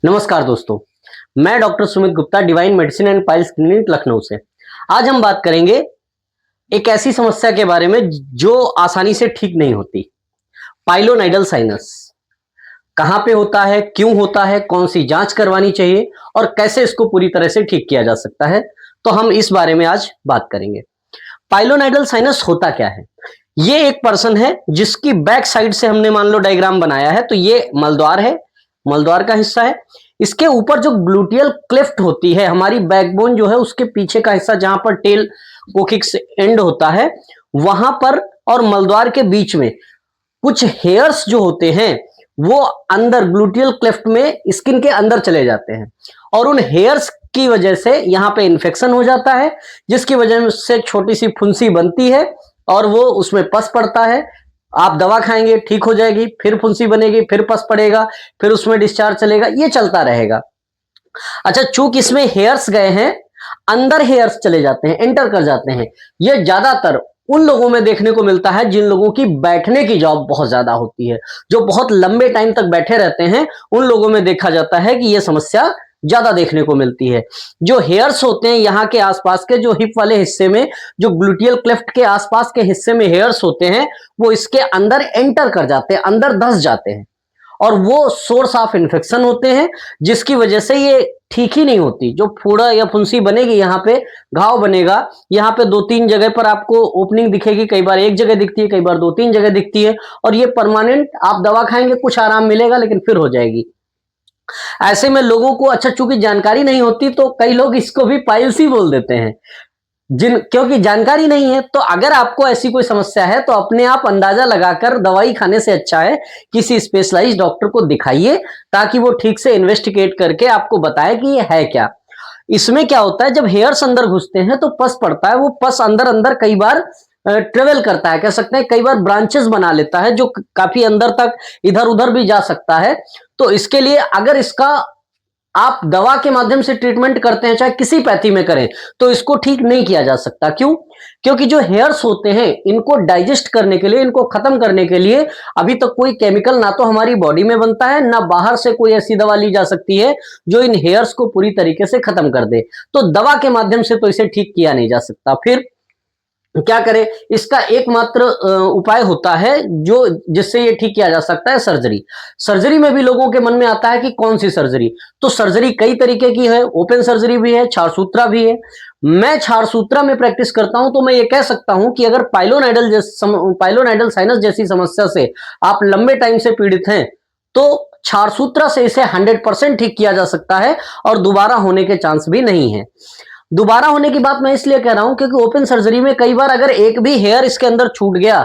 नमस्कार दोस्तों, मैं doctor Sumit Gupta divine medicine and piles clinic Lucknow से। आज हम बात करेंगे एक ऐसी समस्या के बारे में जो आसानी से ठीक नहीं होती। पाइलोनाइडल साइनस कहाँ पे होता है, क्यों होता है, कौन सी जांच करवानी चाहिए और कैसे इसको पूरी तरह से ठीक किया जा सकता है, तो हम इस बारे में आज बात करेंगे। पाइलोनाइडल साइनस होता क्या है? ये एक पर्सन है जिसकी बैक साइड से हमने मान लो डायग्राम बनाया है, तो ये मलद्वार है, मलद्वार का हिस्सा है। इसके ऊपर जो ग्लूटियल क्लेफ्ट होती है, हमारी बैकबोन जो है उसके पीछे का हिस्सा जहां पर टेल कोकिक्स एंड होता है, वहां पर और मलद्वार के बीच में कुछ हेयर्स जो होते हैं वो अंदर ग्लूटियल क्लेफ्ट में स्किन के अंदर चले जाते हैं और उन हेयर्स की वजह से यहां पे इन्फेक्शन हो जाता है, जिसकी वजह से छोटी सी फुंसी बनती है और वो उसमें पस पड़ता है। आप दवा खाएंगे, ठीक हो जाएगी, फिर फुंसी बनेगी, फिर पस पड़ेगा, फिर उसमें डिस्चार्ज चलेगा, ये चलता रहेगा। अच्छा, चूंकि इसमें हेयर्स गए हैं, अंदर हेयर्स चले जाते हैं, एंटर कर जाते हैं। ये ज्यादातर उन लोगों में देखने को मिलता है जिन लोगों की बैठने की जॉब बहुत ज्यादा होती है, जो बहुत लंबे टाइम तक बैठे रहते हैं, उन लोगों में देखा जाता है कि यह समस्या ज्यादा देखने को मिलती है। जो हेयर्स होते हैं यहाँ के आसपास के, जो हिप वाले हिस्से में, जो ग्लूटियल क्लेफ्ट के आसपास के हिस्से में हेयर्स होते हैं, वो इसके अंदर एंटर कर जाते हैं, अंदर धस जाते हैं और वो सोर्स ऑफ इन्फेक्शन होते हैं, जिसकी वजह से ये ठीक ही नहीं होती। जो फोड़ा या फुंसी बनेगी, यहाँ पे घाव बनेगा, यहाँ पे 2-3 जगह पर आपको ओपनिंग दिखेगी, कई बार एक जगह दिखती है, कई बार 2-3 जगह दिखती है और ये परमानेंट। आप दवा खाएंगे, कुछ आराम मिलेगा, लेकिन फिर हो जाएगी। ऐसे में लोगों को, अच्छा चूंकि जानकारी नहीं होती तो कई लोग इसको भी पाइल्स ही बोल देते हैं, क्योंकि जानकारी नहीं है। तो अगर आपको ऐसी कोई समस्या है तो अपने आप अंदाजा लगाकर दवाई खाने से अच्छा है किसी स्पेशलाइज्ड डॉक्टर को दिखाइए, ताकि वो ठीक से इन्वेस्टिगेट करके आपको बताए कि ये है क्या। इसमें क्या होता है, जब हेयर्स अंदर घुसते हैं तो पस पड़ता है, वो पस अंदर अंदर कई बार ट्रेवल करता है, कह सकते हैं कई बार ब्रांचेस बना लेता है, जो काफी अंदर तक इधर उधर भी जा सकता है। तो इसके लिए अगर इसका आप दवा के माध्यम से ट्रीटमेंट करते हैं, चाहे किसी पैथी में करें, तो इसको ठीक नहीं किया जा सकता। क्यों? क्योंकि जो हेयर्स होते हैं, इनको डाइजेस्ट करने के लिए, इनको खत्म करने के लिए अभी तक कोई केमिकल ना तो हमारी बॉडी में बनता है, ना बाहर से कोई ऐसी दवा ली जा सकती है जो इन हेयर्स को पूरी तरीके से खत्म कर दे। तो दवा के माध्यम से तो इसे ठीक किया नहीं जा सकता। फिर क्या करें? इसका एकमात्र उपाय होता है जो जिससे ये ठीक किया जा सकता है, सर्जरी। सर्जरी में भी लोगों के मन में आता है कि कौन सी सर्जरी? तो सर्जरी कई तरीके की है, ओपन सर्जरी भी है, छारसूत्रा भी है। मैं छारसूत्रा में प्रैक्टिस करता हूं, तो मैं ये कह सकता हूं कि अगर पाइलोनाइडल साइनस जैसी समस्या से आप लंबे टाइम से पीड़ित हैं, तो छारसूत्रा से इसे 100% ठीक किया जा सकता है और दोबारा होने के चांस भी नहीं है। दोबारा होने की बात मैं इसलिए कह रहा हूं क्योंकि ओपन सर्जरी में कई बार अगर एक भी हेयर इसके अंदर छूट गया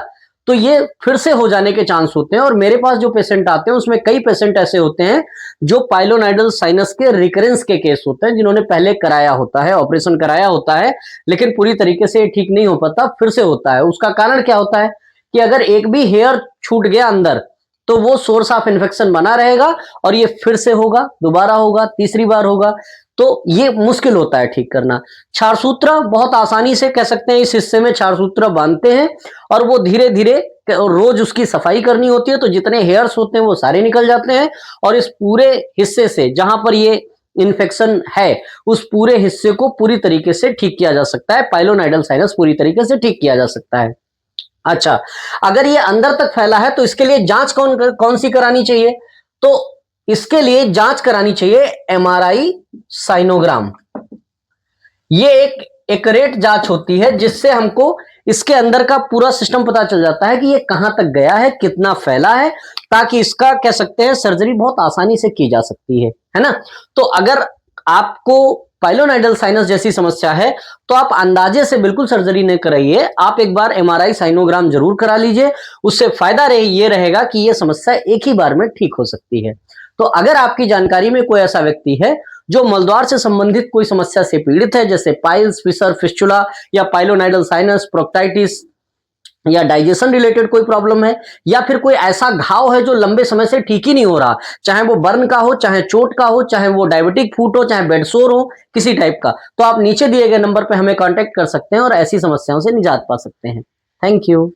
तो ये फिर से हो जाने के चांस होते हैं। और मेरे पास जो पेशेंट आते हैं उसमें कई पेशेंट ऐसे होते हैं जो पाइलोनाइडल साइनस के रिकरेंस के केस होते हैं, जिन्होंने पहले कराया होता है, ऑपरेशन कराया होता है, लेकिन पूरी तरीके से ठीक नहीं हो पाता, फिर से होता है। उसका कारण क्या होता है कि अगर एक भी हेयर छूट गया अंदर, तो वो सोर्स ऑफ इन्फेक्शन बना रहेगा और ये फिर से होगा, दोबारा होगा, तीसरी बार होगा, तो ये मुश्किल होता है ठीक करना। छारसूत्रा बहुत आसानी से, कह सकते हैं, इस हिस्से में छारसूत्रा बांधते हैं और वो धीरे धीरे रोज उसकी सफाई करनी होती है, तो जितने हेयर्स होते हैं वो सारे निकल जाते हैं और इस पूरे हिस्से से जहां पर ये इन्फेक्शन है, उस पूरे हिस्से को पूरी तरीके से ठीक किया जा सकता है। पाइलोनाइडल साइनस पूरी तरीके से ठीक किया जा सकता है। अच्छा, अगर ये अंदर तक फैला है तो इसके लिए जांच कौन सी करानी चाहिए? तो इसके लिए जांच करानी चाहिए एमआरआई साइनोग्राम। ये एक एक्यूरेट जांच होती है जिससे हमको इसके अंदर का पूरा सिस्टम पता चल जाता है कि ये कहां तक गया है, कितना फैला है, ताकि इसका, कह सकते हैं, सर्जरी बहुत आसानी से की जा सकती है ना। तो अगर आपको पाइलोनाइडल साइनस जैसी समस्या है तो आप अंदाजे से बिल्कुल सर्जरी नहीं कराइए, आप एक बार एमआरआई साइनोग्राम जरूर करा लीजिए। उससे फायदा ये रहेगा कि यह समस्या एक ही बार में ठीक हो सकती है। तो अगर आपकी जानकारी में कोई ऐसा व्यक्ति है जो मलद्वार से संबंधित कोई समस्या से पीड़ित है, जैसे पाइल्स, फिशर, फिस्टुला या पाइलोनाइडल साइनस, प्रोक्टाइटिस या डाइजेशन रिलेटेड कोई प्रॉब्लम है, या फिर कोई ऐसा घाव है जो लंबे समय से ठीक ही नहीं हो रहा, चाहे वो बर्न का हो, चाहे चोट का हो, चाहे वो डायबिटिक फूट हो, चाहे बेड सोर हो, किसी टाइप का, तो आप नीचे दिए गए नंबर पर हमें कांटेक्ट कर सकते हैं और ऐसी समस्याओं से निजात पा सकते हैं। Thank you.